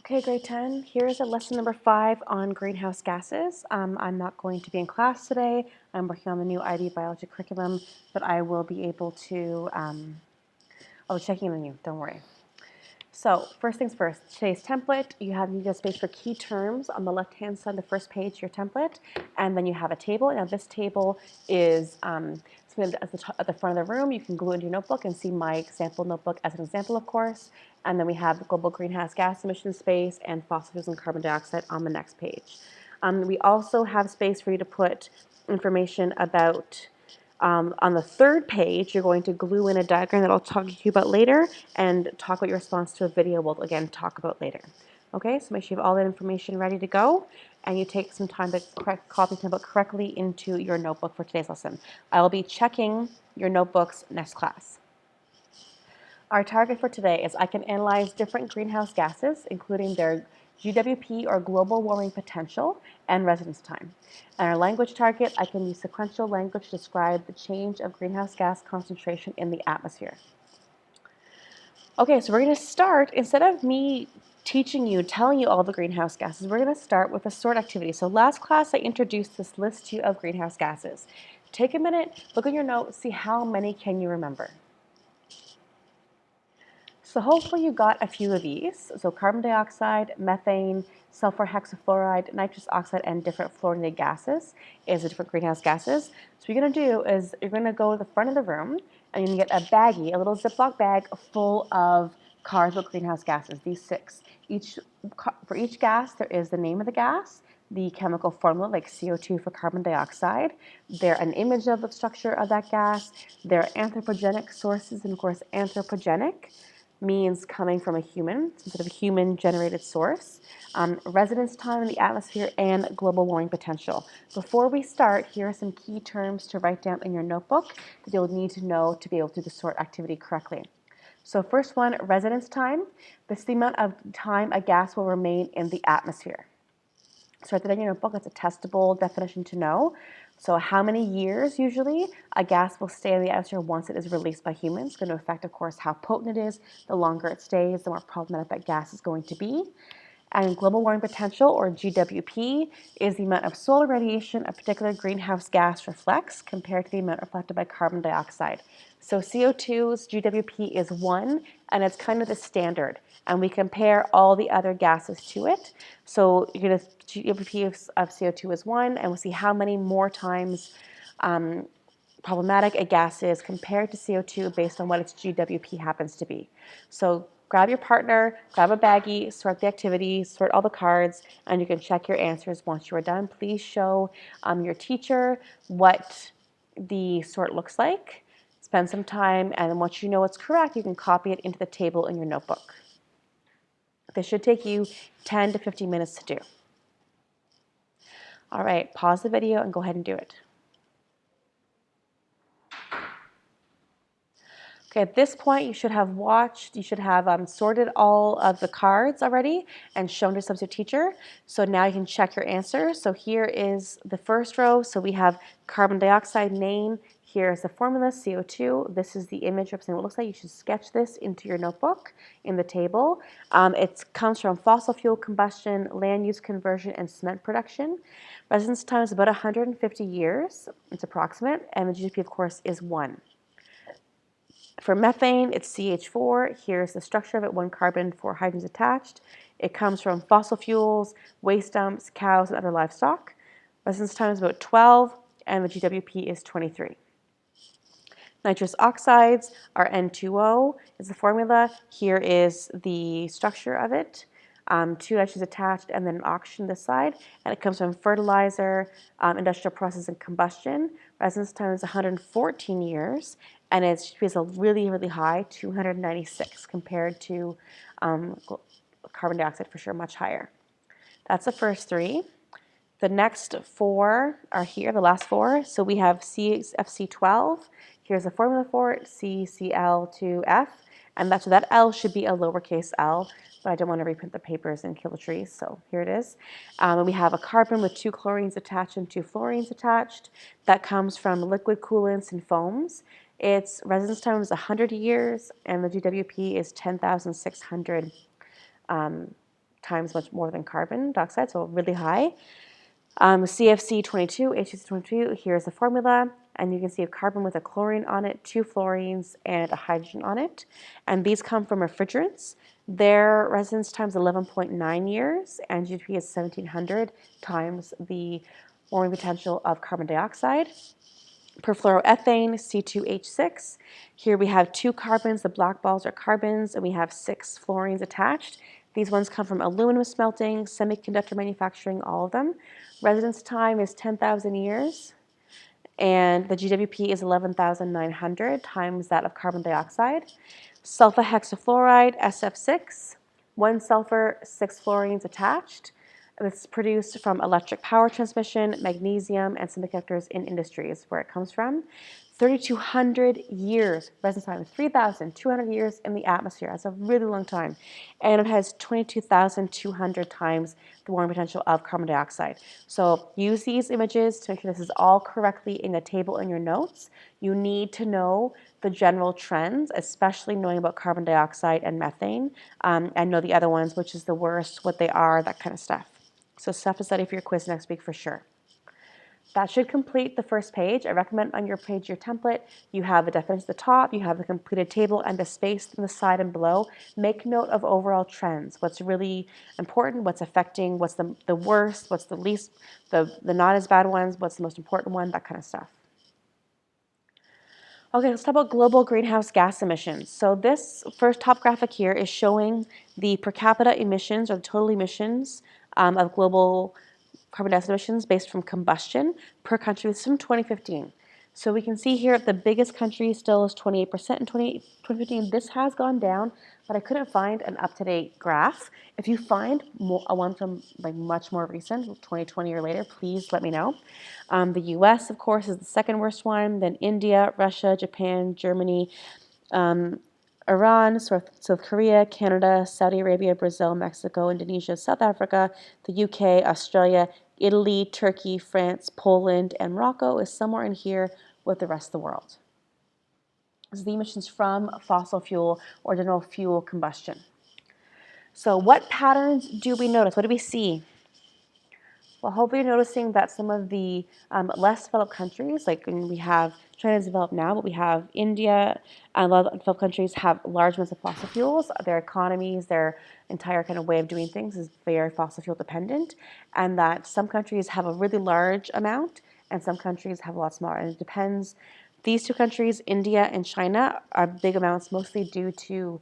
Okay, grade 10, here's a lesson number 5 on greenhouse gases. I'm not going to be in class today. I'm working on the new IB biology curriculum, but I will be able to, I'll be checking in on you, don't worry. So first things first, today's template, you need a space for key terms on the left-hand side of the first page, your template, and then you have a table. Now this table is at the front of the room. You can glue into your notebook and see my example notebook as an example, of course. And then we have the global greenhouse gas emission space and fossil fuels and carbon dioxide on the next page. We also have space for you to put information about on the third page, you're going to glue in a diagram that I'll talk to you about later and talk about your response to a video we'll again talk about later. Okay, so make sure you have all that information ready to go and you take some time to copy the template correctly into your notebook for today's lesson. I will be checking your notebooks next class. Our target for today is I can analyze different greenhouse gases, including their GWP or global warming potential and residence time. And our language target, I can use sequential language to describe the change of greenhouse gas concentration in the atmosphere. Okay, so we're going to start, instead of me teaching you, telling you all the greenhouse gases, we're going to start with a sort activity. So last class I introduced this list to you of greenhouse gases. Take a minute, look at your notes, see how many can you remember. So hopefully you got a few of these. So carbon dioxide, methane, sulfur hexafluoride, nitrous oxide, and different fluorinated gases is the different greenhouse gases. So what you're going to do is you're going to go to the front of the room and you're going to get a baggie, a little Ziploc bag full of cards with greenhouse gases, these 6. For each gas, there is the name of the gas, the chemical formula, like CO2 for carbon dioxide, an image of the structure of that gas, their anthropogenic sources, and of course anthropogenic means coming from a human, some sort of human-generated source, residence time in the atmosphere, and global warming potential. Before we start, here are some key terms to write down in your notebook that you'll need to know to be able to do the sort activity correctly. So first one, residence time. This is the amount of time a gas will remain in the atmosphere. So write that in your notebook. That's a testable definition to know. So how many years usually a gas will stay in the atmosphere once it is released by humans? It's going to affect, of course, how potent it is. The longer it stays, the more problematic that gas is going to be. And global warming potential, or GWP, is the amount of solar radiation a particular greenhouse gas reflects compared to the amount reflected by carbon dioxide. So CO2's GWP is 1, and it's kind of the standard. And we compare all the other gases to it. So you're going to GWP of CO2 is 1, and we'll see how many more times problematic a gas is compared to CO2 based on what its GWP happens to be. So grab your partner, grab a baggie, sort the activities, sort all the cards, and you can check your answers once you are done. Please show your teacher what the sort looks like. Spend some time, and then once you know it's correct, you can copy it into the table in your notebook. This should take you 10 to 15 minutes to do. All right, pause the video and go ahead and do it. Okay, at this point, you should have sorted all of the cards already and shown to substitute teacher. So now you can check your answers. So here is the first row. So we have carbon dioxide name. Here's the formula, CO2. This is the image representing what it looks like. You should sketch this into your notebook in the table. It comes from fossil fuel combustion, land use conversion, and cement production. Residence time is about 150 years. It's approximate. And the GDP, of course, is 1. For methane, it's CH4. Here's the structure of it, 1 carbon, 4 hydrogens attached. It comes from fossil fuels, waste dumps, cows, and other livestock. Residence time is about 12, and the GWP is 23. Nitrous oxides are N2O is the formula. Here is the structure of it. 2 nitrogens attached and then an oxygen this side. And it comes from fertilizer, industrial process, and combustion. Residence time is 114 years. And its GWP is really, really high, 296, compared to carbon dioxide, for sure, much higher. That's the first 3. The next 4 are here, the last 4. So we have CFC12. Here's the formula for it, CCl2F. And that L should be a lowercase l, but I don't want to reprint the papers and kill the trees, so here it is. And we have a carbon with 2 chlorines attached and 2 fluorines attached. That comes from liquid coolants and foams. Its residence time is 100 years, and the GWP is 10,600 times much more than carbon dioxide, so really high. CFC 22, H2 22, here's the formula, and you can see a carbon with a chlorine on it, 2 fluorines, and a hydrogen on it. And these come from refrigerants. Their residence time is 11.9 years, and GDP is 1,700 times the warming potential of carbon dioxide. Perfluoroethane, C2H6. Here we have 2 carbons, the black balls are carbons, and we have 6 fluorines attached. These ones come from aluminum smelting, semiconductor manufacturing, all of them. Residence time is 10,000 years, and the GWP is 11,900 times that of carbon dioxide. Sulfur hexafluoride, SF6, 1 sulfur, 6 fluorines attached. It's produced from electric power transmission, magnesium, and semiconductors in industry is where it comes from. 3,200 years residence time, 3,200 years in the atmosphere. That's a really long time. And it has 22,200 times the warming potential of carbon dioxide. So use these images to make sure this is all correctly in the table in your notes. You need to know the general trends, especially knowing about carbon dioxide and methane, and know the other ones, which is the worst, what they are, that kind of stuff. So stuff to study for your quiz next week for sure. That should complete the first page. I recommend on your page, your template, you have the definition at the top, you have the completed table and the space on the side and below. Make note of overall trends, what's really important, what's affecting, what's the worst, what's the least, the not as bad ones, what's the most important one, that kind of stuff. Okay, let's talk about global greenhouse gas emissions. So this first top graphic here is showing the per capita emissions or the total emissions of global carbon dioxide emissions based from combustion per country. This is from 2015. So we can see here the biggest country still is 28% in 2015. This has gone down, but I couldn't find an up-to-date graph. If you find a one from like much more recent, 2020 or later, please let me know. The US, of course, is the second worst one, then India, Russia, Japan, Germany, Iran, South Korea, Canada, Saudi Arabia, Brazil, Mexico, Indonesia, South Africa, the UK, Australia, Italy, Turkey, France, Poland, and Morocco is somewhere in here with the rest of the world. This is the emissions from fossil fuel or general fuel combustion. So what patterns do we notice? What do we see? Well, hopefully you're noticing that some of the less developed countries, like we have China is developed now, but we have India and a lot of developed countries have large amounts of fossil fuels. Their economies, their entire kind of way of doing things is very fossil fuel dependent, and that some countries have a really large amount and some countries have a lot smaller. And it depends. These 2 countries, India and China, are big amounts mostly due to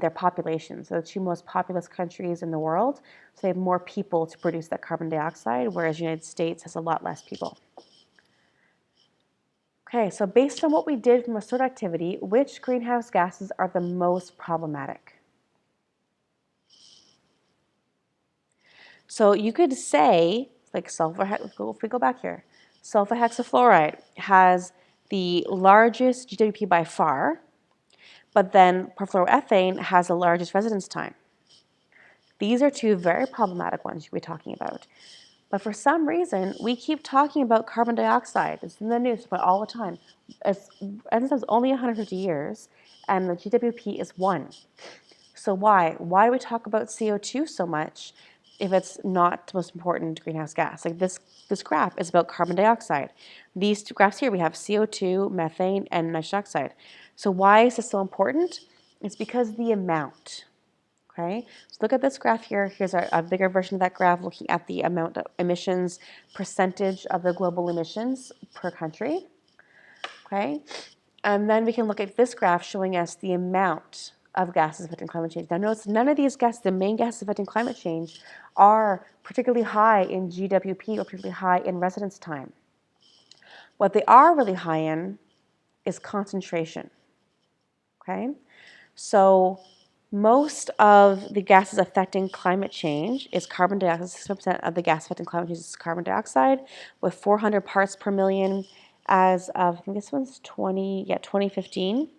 their population. So the 2 most populous countries in the world, so they have more people to produce that carbon dioxide, whereas the United States has a lot less people. Okay, so based on what we did from a sort activity, which greenhouse gases are the most problematic? So you could say, like if we go back here, sulfur hexafluoride has the largest GWP by far, but then perfluoroethane has the largest residence time. These are 2 very problematic ones you could be talking about. But for some reason, we keep talking about carbon dioxide. It's in the news all the time. It's only 150 years, and the GWP is 1. So why? Why do we talk about CO2 so much if it's not the most important greenhouse gas? Like this graph is about carbon dioxide. These 2 graphs here, we have CO2, methane, and nitrous oxide. So why is this so important? It's because the amount. Okay, so look at this graph here. Here's a bigger version of that graph looking at the amount of emissions, percentage of the global emissions per country. Okay, and then we can look at this graph showing us the amount of gases affecting climate change. Now notice none of these gases, the main gases affecting climate change, are particularly high in GWP or particularly high in residence time. What they are really high in is concentration. Okay, so most of the gases affecting climate change is carbon dioxide. 60% of the gas affecting climate change is carbon dioxide, with 400 parts per million as of, I think this one's 2015.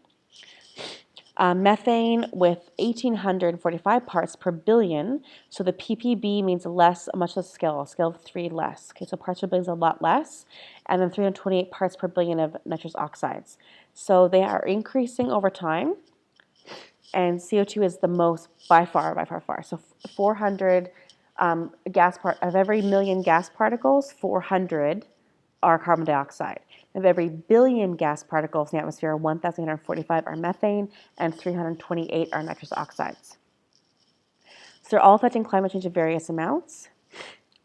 Methane with 1,845 parts per billion. So the ppb means less, a much less scale, a scale of 3 less. Okay, so parts per billion is a lot less. And then 328 parts per billion of nitrous oxides. So they are increasing over time. and CO2 is the most by far. So 400 of every million gas particles, 400 are carbon dioxide. Of every billion gas particles in the atmosphere, 1,845 are methane, and 328 are nitrous oxides. So they're all affecting climate change in various amounts,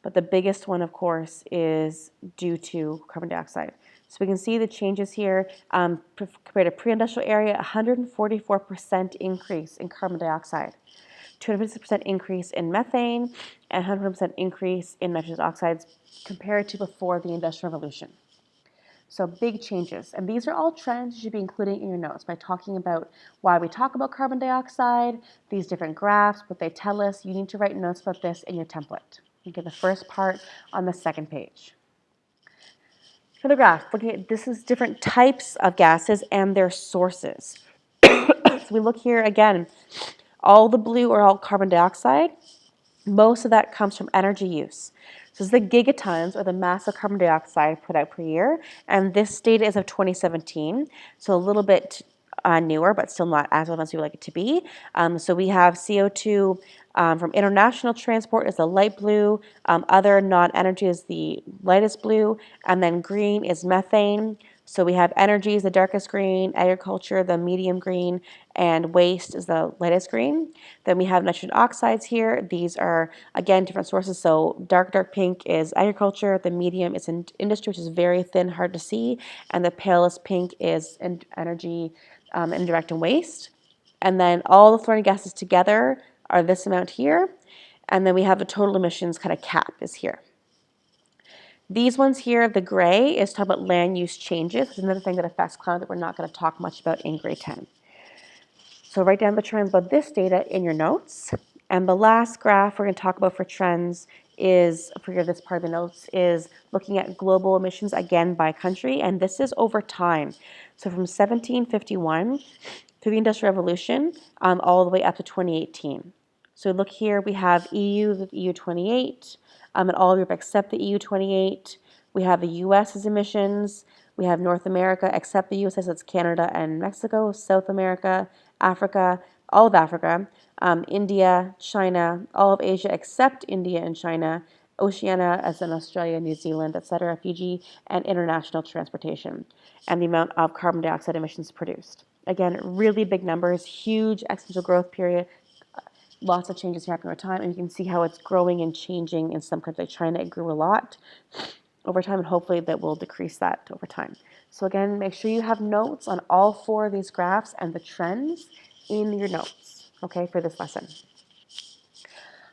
but the biggest one, of course, is due to carbon dioxide. So we can see the changes here compared to pre-industrial area, 144% increase in carbon dioxide, 250% increase in methane, and 100% increase in nitrous oxides compared to before the Industrial Revolution. So big changes. And these are all trends you should be including in your notes by talking about why we talk about carbon dioxide, these different graphs, what they tell us. You need to write notes about this in your template. Okay, the first part on the second page. For the graph, this is different types of gases and their sources. So we look here again, all the blue are all carbon dioxide. Most of that comes from energy use. So this is the gigatons, or the mass of carbon dioxide put out per year, and this data is of 2017, so a little bit newer, but still not as well as we would like it to be. So we have CO2 from international transport is the light blue, other non-energy is the lightest blue, and then green is methane. So we have energy is the darkest green, agriculture the medium green, and waste is the lightest green. Then we have nitrogen oxides here. These are, again, different sources. So dark pink is agriculture, the medium is industry, which is very thin, hard to see, and the palest pink is energy, indirect, and waste. And then all the fluorinated gases together are this amount here. And then we have the total emissions kind of cap is here. These ones here, the gray, is talking about land use changes. It's another thing that affects climate that we're not going to talk much about in grade 10. So write down the trends about this data in your notes. And the last graph we're going to talk about for trends is, for this part of the notes, is looking at global emissions again by country. And this is over time. So from 1751 through the Industrial Revolution, all the way up to 2018. So look here, we have EU, the EU 28, and all of Europe except the EU 28. We have the US's emissions. We have North America except the US, so it's Canada and Mexico, South America, Africa, all of Africa, India, China, all of Asia except India and China, Oceania as in Australia, New Zealand, etc., Fiji, and international transportation, and the amount of carbon dioxide emissions produced. Again, really big numbers, huge exponential growth period, lots of changes happening over time, and you can see how it's growing and changing in some countries like China. It grew a lot over time, and hopefully that will decrease that over time. So again, make sure you have notes on all four of these graphs and the trends in your notes, okay, for this lesson.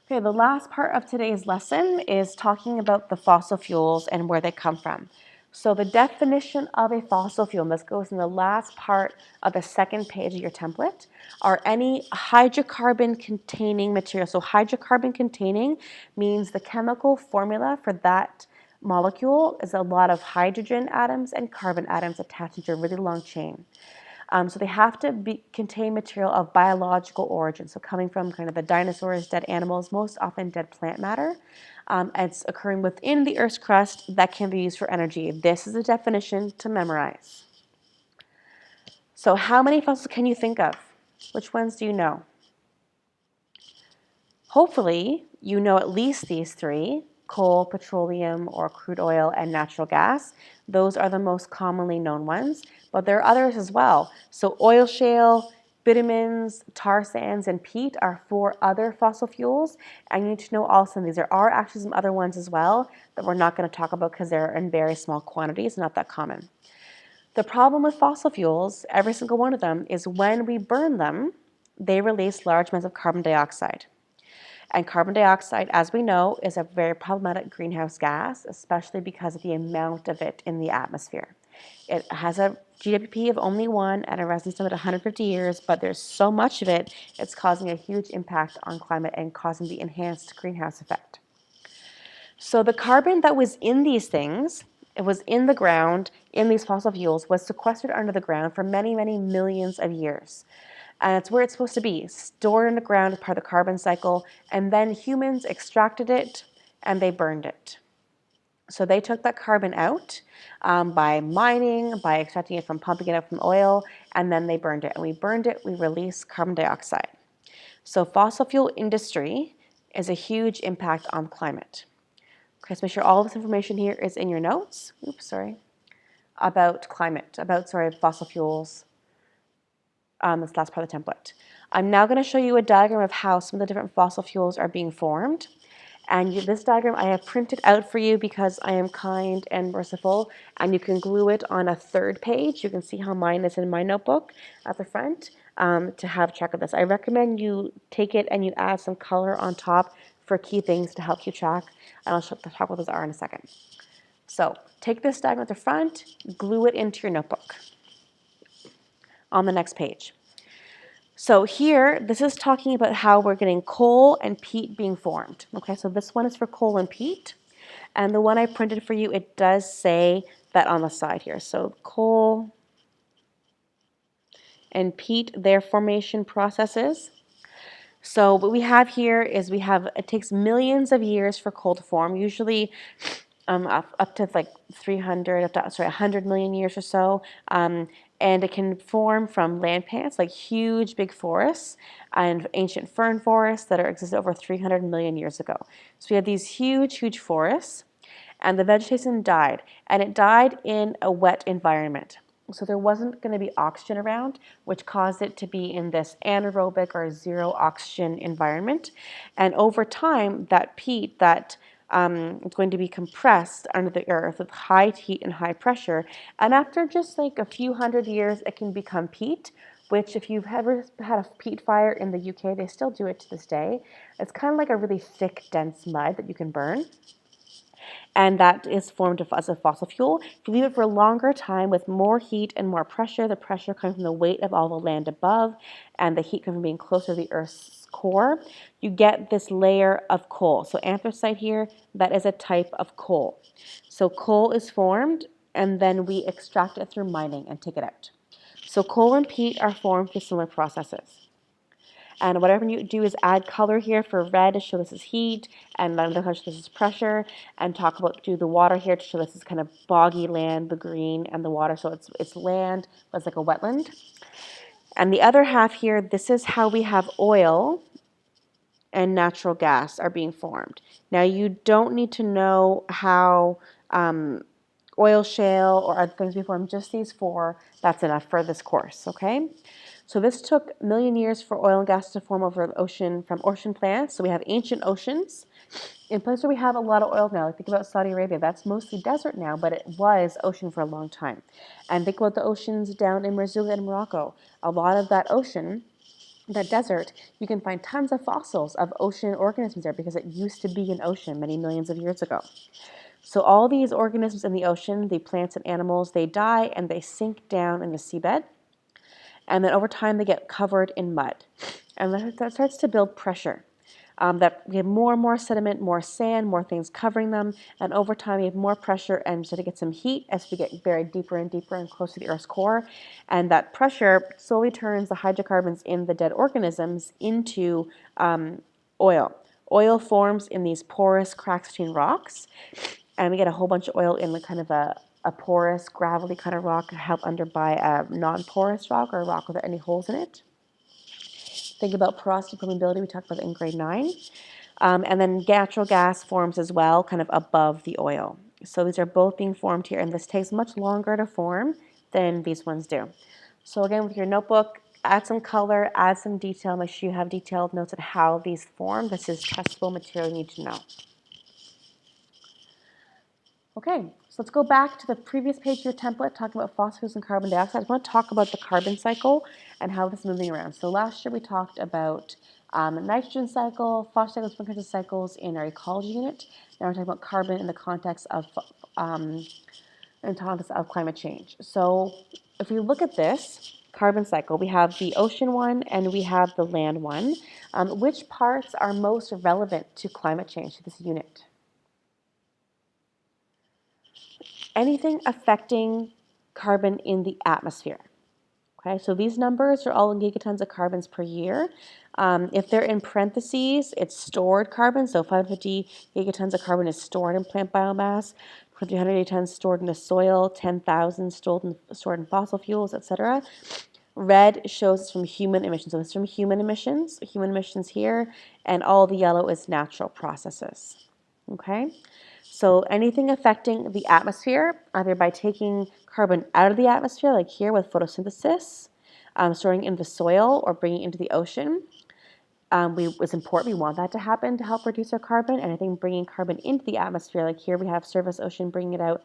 Okay, the last part of today's lesson is talking about the fossil fuels and where they come from. So the definition of a fossil fuel, and this goes in the last part of the second page of your template, are any hydrocarbon-containing material. So hydrocarbon-containing means the chemical formula for that molecule is a lot of hydrogen atoms and carbon atoms attached into a really long chain. So they have to contain material of biological origin, so coming from kind of the dinosaurs, dead animals, most often dead plant matter. It's occurring within the Earth's crust that can be used for energy. This is a definition to memorize. So how many fossils can you think of? Which ones do you know? Hopefully, you know at least these three: coal, petroleum, or crude oil, and natural gas. Those are the most commonly known ones, but there are others as well. So oil shale, bitumens, tar sands, and peat are 4 other fossil fuels, and you need to know also these. There are actually some other ones as well that we're not going to talk about because they're in very small quantities, not that common. The problem with fossil fuels, every single one of them, is when we burn them, they release large amounts of carbon dioxide. And carbon dioxide, as we know, is a very problematic greenhouse gas, especially because of the amount of it in the atmosphere. It has a GWP of only 1 and a residence time of 150 years, but there's so much of it, it's causing a huge impact on climate and causing the enhanced greenhouse effect. So the carbon that was in these things, it was in the ground, in these fossil fuels, was sequestered under the ground for many, many millions of years. And it's where it's supposed to be, stored in the ground as part of the carbon cycle, and then humans extracted it and they burned it. So they took that carbon out by mining, by extracting it from pumping it out from oil, and then they burned it. And we burned it, we released carbon dioxide. So fossil fuel industry is a huge impact on climate. Okay, so make sure all this information here is in your notes. Oops, sorry. About climate, fossil fuels. This last part of the template. I'm now going to show you a diagram of how some of the different fossil fuels are being formed. And this diagram I have printed out for you because I am kind and merciful, and you can glue it on a third page. You can see how mine is in my notebook at the front to have track of this. I recommend you take it and you add some color on top for key things to help keep track, and I'll talk what those are in a second. So take this diagram at the front, glue it into your notebook on the next page. So here, this is talking about how we're getting coal and peat being formed. Okay, so this one is for coal and peat. And the one I printed for you, it does say that on the side here. So coal and peat, their formation processes. So what we have here is it takes millions of years for coal to form, usually up to like 100 million years or so. And it can form from land plants, like huge big forests and ancient fern forests that existed over 300 million years ago. So we have these huge, huge forests, and the vegetation died, and it died in a wet environment. So there wasn't going to be oxygen around, which caused it to be in this anaerobic or zero oxygen environment. And over time, that peat, it's going to be compressed under the earth with high heat and high pressure. And after just like a few hundred years, it can become peat, which if you've ever had a peat fire in the UK, they still do it to this day. It's kind of like a really thick, dense mud that you can burn. And that is formed as a fossil fuel. If you leave it for a longer time with more heat and more pressure, the pressure comes from the weight of all the land above and the heat comes from being closer to the Earth's core, you get this layer of coal. So anthracite here, that is a type of coal. So coal is formed and then we extract it through mining and take it out. So coal and peat are formed through similar processes. And whatever you do is add color here for red to show this is heat, and then the color show this is pressure, and do the water here to show this is kind of boggy land, the green, and the water, so it's land, but it's like a wetland. And the other half here, this is how we have oil and natural gas are being formed. Now you don't need to know how oil shale or other things be formed, just these four, that's enough for this course, okay? So this took a million years for oil and gas to form over the ocean from ocean plants. So we have ancient oceans. In places where we have a lot of oil now, like think about Saudi Arabia, that's mostly desert now, but it was ocean for a long time. And think about the oceans down in Brazil and Morocco. A lot of that ocean, that desert, you can find tons of fossils of ocean organisms there because it used to be an ocean many millions of years ago. So all these organisms in the ocean, the plants and animals, they die and they sink down in the seabed. And then over time, they get covered in mud. And that starts to build pressure. That we have more and more sediment, more sand, more things covering them. And over time, we have more pressure and so to get some heat as we get buried deeper and deeper and closer to the Earth's core. And that pressure slowly turns the hydrocarbons in the dead organisms into oil. Oil forms in these porous cracks between rocks. And we get a whole bunch of oil in kind of a porous, gravelly kind of rock held under by a non-porous rock or a rock without any holes in it. Think about porosity permeability, we talked about it in grade 9. And then natural gas forms as well, kind of above the oil. So these are both being formed here, and this takes much longer to form than these ones do. So again, with your notebook, add some color, add some detail, make sure you have detailed notes on how these form. This is testable material you need to know. Okay, so let's go back to the previous page of your template talking about fossil fuels and carbon dioxide. I want to talk about the carbon cycle and how this is moving around. So last year we talked about nitrogen cycle, phosphate cycles, Screencast cycles in our ecology unit. Now we're talking about carbon in the context of climate change. So if we look at this carbon cycle, we have the ocean one and we have the land one. Which parts are most relevant to climate change, to this unit? Anything affecting carbon in the atmosphere. Okay, so these numbers are all in gigatons of carbons per year. If they're in parentheses, it's stored carbon. So 550 gigatons of carbon is stored in plant biomass, 1,580 tons stored in the soil, 10,000 stored in fossil fuels, etc. Red shows it's from human emissions. So it's from human emissions here, and all the yellow is natural processes. Okay? So anything affecting the atmosphere, either by taking carbon out of the atmosphere, like here with photosynthesis, storing in the soil or bringing it into the ocean, it's important. We want that to happen to help reduce our carbon. Anything bringing carbon into the atmosphere, like here we have surface ocean bringing it out,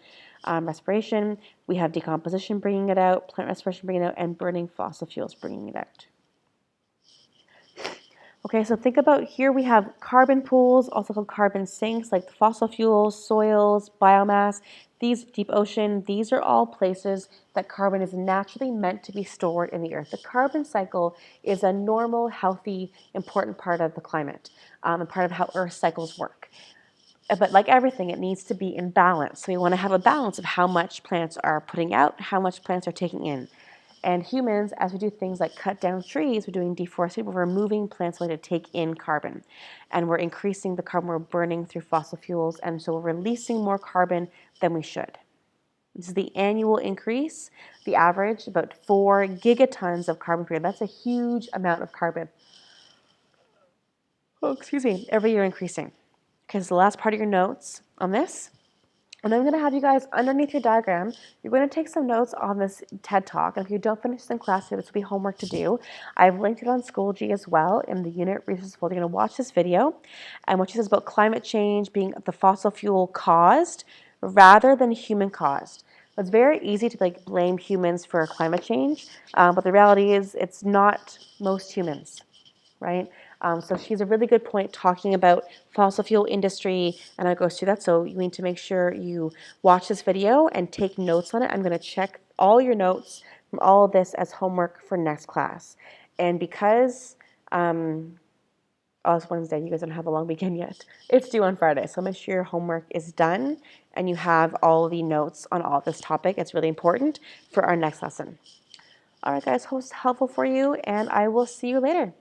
respiration. We have decomposition bringing it out, plant respiration bringing it out, and burning fossil fuels bringing it out. Okay, so think about here we have carbon pools, also called carbon sinks, like the fossil fuels, soils, biomass, these deep ocean, these are all places that carbon is naturally meant to be stored in the earth. The carbon cycle is a normal, healthy, important part of the climate, and part of how earth cycles work. But like everything, it needs to be in balance. So we want to have a balance of how much plants are putting out, how much plants are taking in. And humans, as we do things like cut down trees, we're doing deforestation, we're removing plants to take in carbon. And we're increasing the carbon we're burning through fossil fuels, and so we're releasing more carbon than we should. This is the annual increase, the average, about 4 gigatons of carbon per year. That's a huge amount of carbon. Oh, excuse me, every year increasing. Okay, so the last part of your notes on this. And then I'm going to have you guys, underneath your diagram, you're going to take some notes on this TED Talk. And if you don't finish this in class, this will be homework to do. I've linked it on Schoology as well in the unit resources folder. You're going to watch this video. And what she says about climate change being the fossil fuel caused rather than human caused. It's very easy to blame humans for climate change, but the reality is it's not most humans, right? So she's a really good point talking about fossil fuel industry, and it goes through that. So you need to make sure you watch this video and take notes on it. I'm going to check all your notes from all of this as homework for next class. And because it's Wednesday, you guys don't have a long weekend yet. It's due on Friday, so make sure your homework is done and you have all the notes on all this topic. It's really important for our next lesson. All right, guys, hope it's helpful for you, and I will see you later.